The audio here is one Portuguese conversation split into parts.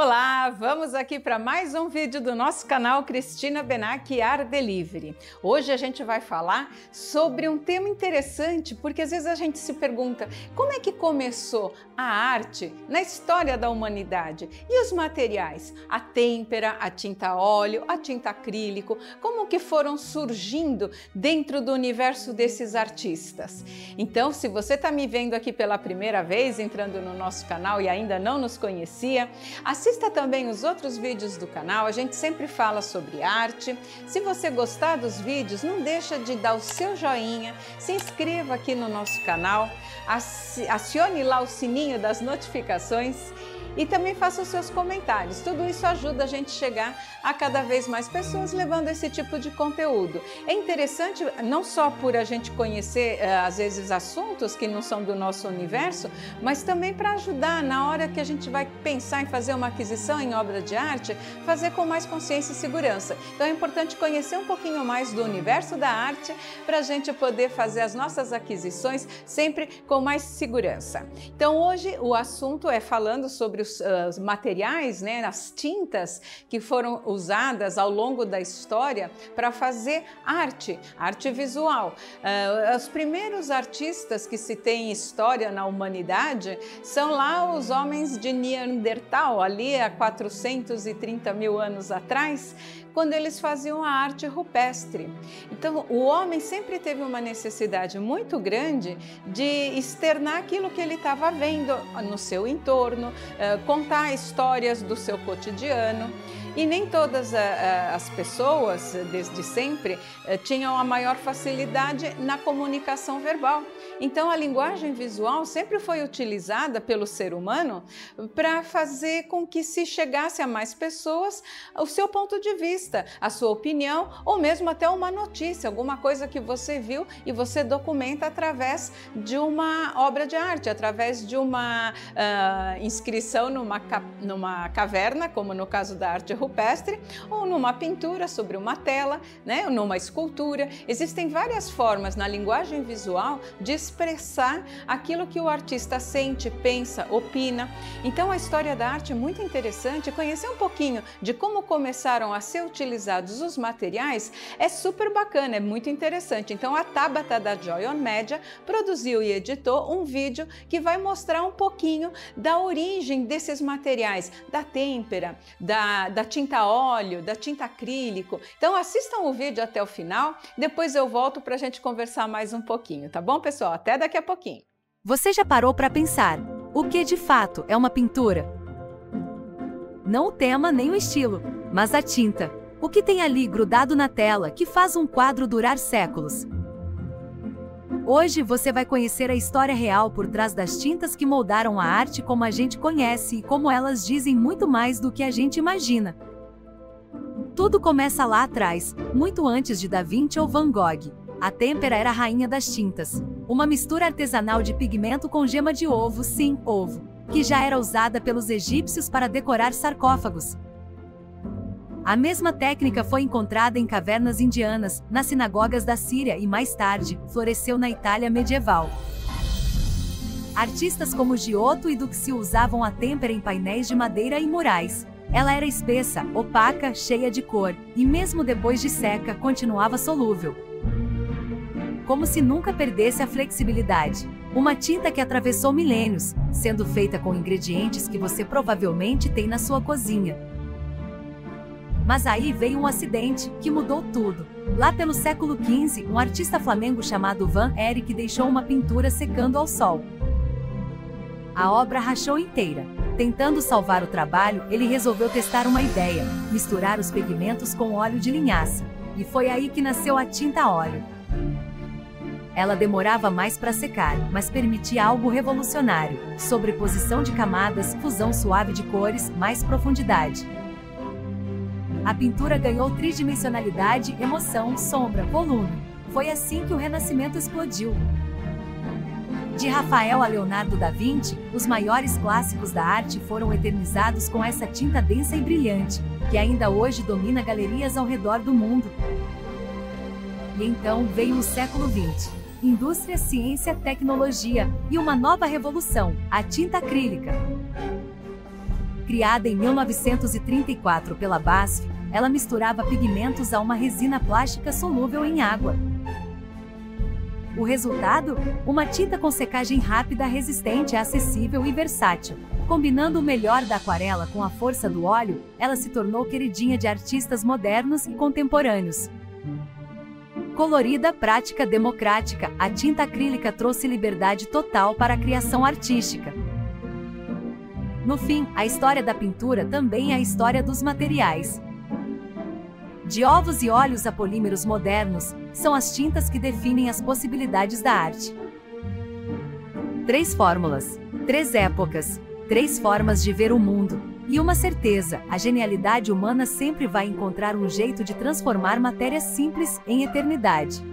Olá, vamos aqui para mais um vídeo do nosso canal Cristina Benac Art Delivery. Hoje a gente vai falar sobre um tema interessante, porque às vezes a gente se pergunta como é que começou a arte na história da humanidade? E os materiais? A têmpera, a tinta a óleo, a tinta acrílico, como que foram surgindo dentro do universo desses artistas? Então, se você está me vendo aqui pela primeira vez, entrando no nosso canal e ainda não nos conhecia, assista também os outros vídeos do canal, a gente sempre fala sobre arte. Se você gostar dos vídeos, não deixa de dar o seu joinha, se inscreva aqui no nosso canal, acione lá o sininho das notificações e também faça os seus comentários. Tudo isso ajuda a gente a chegar a cada vez mais pessoas levando esse tipo de conteúdo. É interessante não só por a gente conhecer, às vezes, assuntos que não são do nosso universo, mas também para ajudar na hora que a gente vai pensar em fazer uma aquisição em obra de arte, fazer com mais consciência e segurança. Então é importante conhecer um pouquinho mais do universo da arte para a gente poder fazer as nossas aquisições sempre com mais segurança. Então hoje o assunto é falando sobre os materiais, né, as tintas que foram usadas ao longo da história para fazer arte visual. Os primeiros artistas que se tem história na humanidade são lá os homens de Neandertal, ali há 430 mil anos atrás, quando eles faziam a arte rupestre. Então, o homem sempre teve uma necessidade muito grande de externar aquilo que ele estava vendo no seu entorno, contar histórias do seu cotidiano. E nem todas as pessoas, desde sempre, tinham a maior facilidade na comunicação verbal. Então, a linguagem visual sempre foi utilizada pelo ser humano para fazer com que se chegasse a mais pessoas o seu ponto de vista, a sua opinião, ou mesmo até uma notícia, alguma coisa que você viu e você documenta através de uma obra de arte, através de uma inscrição numa caverna, como no caso da arte rupestre, ou numa pintura sobre uma tela, né, ou numa escultura. Existem várias formas na linguagem visual de expressar aquilo que o artista sente, pensa, opina. Então a história da arte é muito interessante. Conhecer um pouquinho de como começaram a ser utilizados os materiais é super bacana, é muito interessante. Então a Tabata da Joy On Media produziu e editou um vídeo que vai mostrar um pouquinho da origem desses materiais, da têmpera, da tinta a óleo, da tinta acrílico. Então assistam o vídeo até o final, depois eu volto para a gente conversar mais um pouquinho, tá bom, pessoal? Até daqui a pouquinho. Você já parou para pensar, o que de fato é uma pintura? Não o tema nem o estilo, mas a tinta. O que tem ali grudado na tela que faz um quadro durar séculos? Hoje você vai conhecer a história real por trás das tintas que moldaram a arte como a gente conhece e como elas dizem muito mais do que a gente imagina. Tudo começa lá atrás, muito antes de Da Vinci ou Van Gogh. A têmpera era a rainha das tintas, uma mistura artesanal de pigmento com gema de ovo, sim, ovo, que já era usada pelos egípcios para decorar sarcófagos. A mesma técnica foi encontrada em cavernas indianas, nas sinagogas da Síria e mais tarde, floresceu na Itália medieval. Artistas como Giotto e Duccio usavam a têmpera em painéis de madeira e murais. Ela era espessa, opaca, cheia de cor, e mesmo depois de seca, continuava solúvel. Como se nunca perdesse a flexibilidade. Uma tinta que atravessou milênios, sendo feita com ingredientes que você provavelmente tem na sua cozinha. Mas aí veio um acidente, que mudou tudo. Lá pelo século XV, um artista flamengo chamado Van Eyck deixou uma pintura secando ao sol. A obra rachou inteira. Tentando salvar o trabalho, ele resolveu testar uma ideia: misturar os pigmentos com óleo de linhaça. E foi aí que nasceu a tinta a óleo. Ela demorava mais para secar, mas permitia algo revolucionário: sobreposição de camadas, fusão suave de cores, mais profundidade. A pintura ganhou tridimensionalidade, emoção, sombra, volume. Foi assim que o Renascimento explodiu. De Rafael a Leonardo da Vinci, os maiores clássicos da arte foram eternizados com essa tinta densa e brilhante, que ainda hoje domina galerias ao redor do mundo. E então veio o século XX. Indústria, ciência, tecnologia e uma nova revolução, a tinta acrílica. Criada em 1934 pela BASF, ela misturava pigmentos a uma resina plástica solúvel em água. O resultado? Uma tinta com secagem rápida, resistente, acessível e versátil. Combinando o melhor da aquarela com a força do óleo, ela se tornou queridinha de artistas modernos e contemporâneos. Colorida, prática, democrática, a tinta acrílica trouxe liberdade total para a criação artística. No fim, a história da pintura também é a história dos materiais. De ovos e óleos a polímeros modernos, são as tintas que definem as possibilidades da arte. 3 fórmulas, 3 épocas, 3 formas de ver o mundo. E uma certeza, a genialidade humana sempre vai encontrar um jeito de transformar matérias simples em eternidade.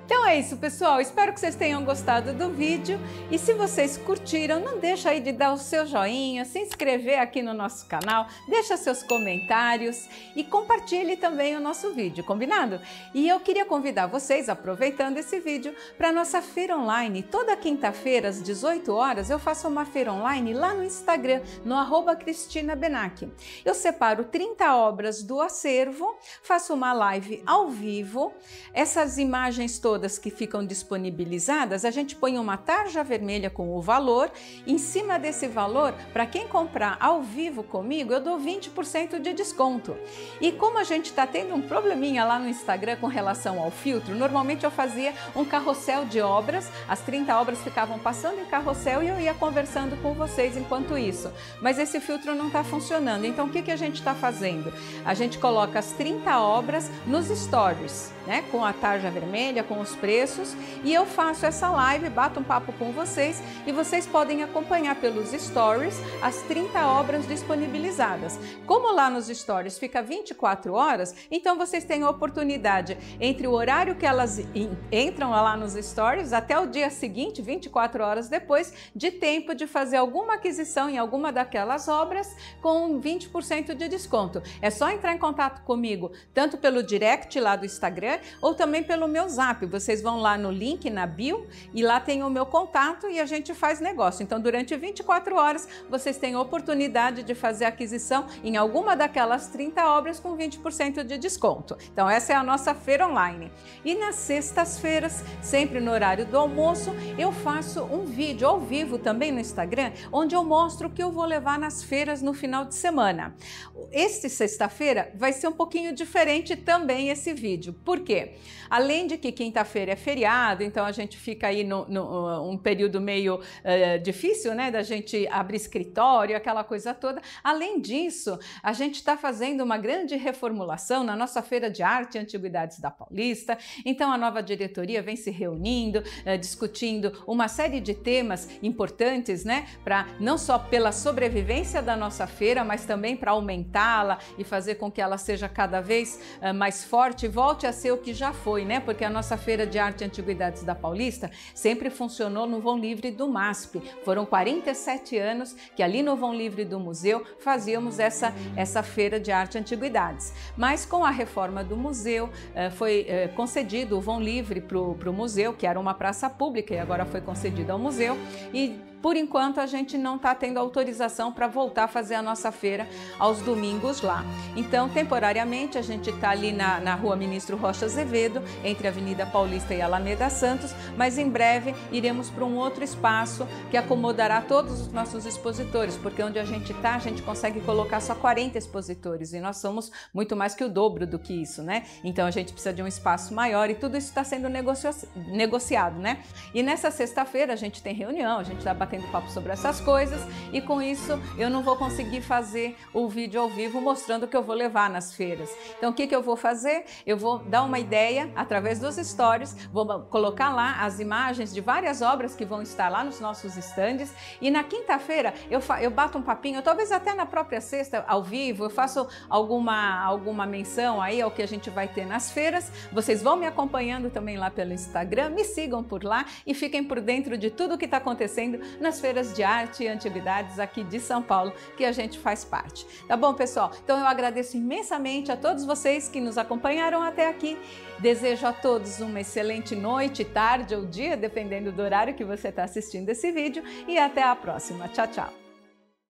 Então é isso, pessoal. Espero que vocês tenham gostado do vídeo. E se vocês curtiram, não deixa aí de dar o seu joinha, se inscrever aqui no nosso canal, deixa seus comentários e compartilhe também o nosso vídeo, combinado? E eu queria convidar vocês, aproveitando esse vídeo, para a nossa feira online. Toda quinta-feira, às 18 horas, eu faço uma feira online lá no Instagram, no @CristinaBenac. Eu separo 30 obras do acervo, faço uma live ao vivo. Essas imagens todas que ficam disponibilizadas, a gente põe uma tarja vermelha com o valor. Em cima desse valor, para quem comprar ao vivo comigo, eu dou 20% de desconto. E como a gente está tendo um probleminha lá no Instagram com relação ao filtro, normalmente eu fazia um carrossel de obras, as 30 obras ficavam passando em carrossel e eu ia conversando com vocês enquanto isso. Mas esse filtro não está funcionando, então o que a gente está fazendo? A gente coloca as 30 obras nos stories, né, com a tarja vermelha, com os preços, e eu faço essa live, bato um papo com vocês e vocês podem acompanhar pelos stories as 30 obras disponibilizadas. Como lá nos stories fica 24 horas, então vocês têm a oportunidade entre o horário que elas entram lá nos stories até o dia seguinte, 24 horas depois, de tempo de fazer alguma aquisição em alguma daquelas obras com 20% de desconto. É só entrar em contato comigo, tanto pelo direct lá do Instagram ou também pelo meu zap. Vocês vão lá no link na bio e lá tem o meu contato e a gente faz negócio. Então, durante 24 horas, vocês têm a oportunidade de fazer aquisição em alguma daquelas 30 obras com 20% de desconto. Então, essa é a nossa feira online. E nas sextas-feiras, sempre no horário do almoço, eu faço um vídeo ao vivo também no Instagram, onde eu mostro o que eu vou levar nas feiras no final de semana. Este sexta-feira vai ser um pouquinho diferente também esse vídeo. Por quê? Além de que quinta-feira é feriado, então a gente fica aí um período meio difícil, né, da gente abrir escritório, aquela coisa toda. Além disso, a gente está fazendo uma grande reformulação na nossa Feira de Arte e Antiguidades da Paulista. Então a nova diretoria vem se reunindo, discutindo uma série de temas importantes, né, para não só pela sobrevivência da nossa feira, mas também para aumentá-la e fazer com que ela seja cada vez mais forte e volte a ser o que já foi, né? Porque a nossa Feira de Arte e Antiguidades da Paulista sempre funcionou no vão livre do MASP. Foram 47 anos que ali no vão livre do museu fazíamos essa Feira de Arte e Antiguidades. Mas com a reforma do museu foi concedido o vão livre para o museu, que era uma praça pública e agora foi concedido ao museu, e por enquanto a gente não está tendo autorização para voltar a fazer a nossa feira aos domingos lá. Então, temporariamente, a gente está ali na Rua Ministro Rocha Azevedo, entre a Avenida Paulista e Alameda Santos, mas em breve iremos para um outro espaço que acomodará todos os nossos expositores, porque onde a gente está, a gente consegue colocar só 40 expositores e nós somos muito mais que o dobro do que isso, né? Então a gente precisa de um espaço maior e tudo isso está sendo negociado, né? E nessa sexta-feira a gente tem reunião, a gente está batendo papo sobre essas coisas e com isso eu não vou conseguir fazer o vídeo ao vivo mostrando o que eu vou levar nas feiras. Então o que eu vou fazer? Eu vou dar uma ideia através dos stories, vou colocar lá as imagens de várias obras que vão estar lá nos nossos estandes e na quinta-feira eu bato um papinho, talvez até na própria sexta ao vivo, eu faço alguma menção aí ao que a gente vai ter nas feiras. Vocês vão me acompanhando também lá pelo Instagram, me sigam por lá e fiquem por dentro de tudo o que está acontecendo nas feiras de arte e antiguidades aqui de São Paulo, que a gente faz parte. Tá bom, pessoal? Então eu agradeço imensamente a todos vocês que nos acompanharam até aqui. Desejo a todos uma excelente noite, tarde ou dia, dependendo do horário que você está assistindo esse vídeo, e até a próxima. Tchau, tchau!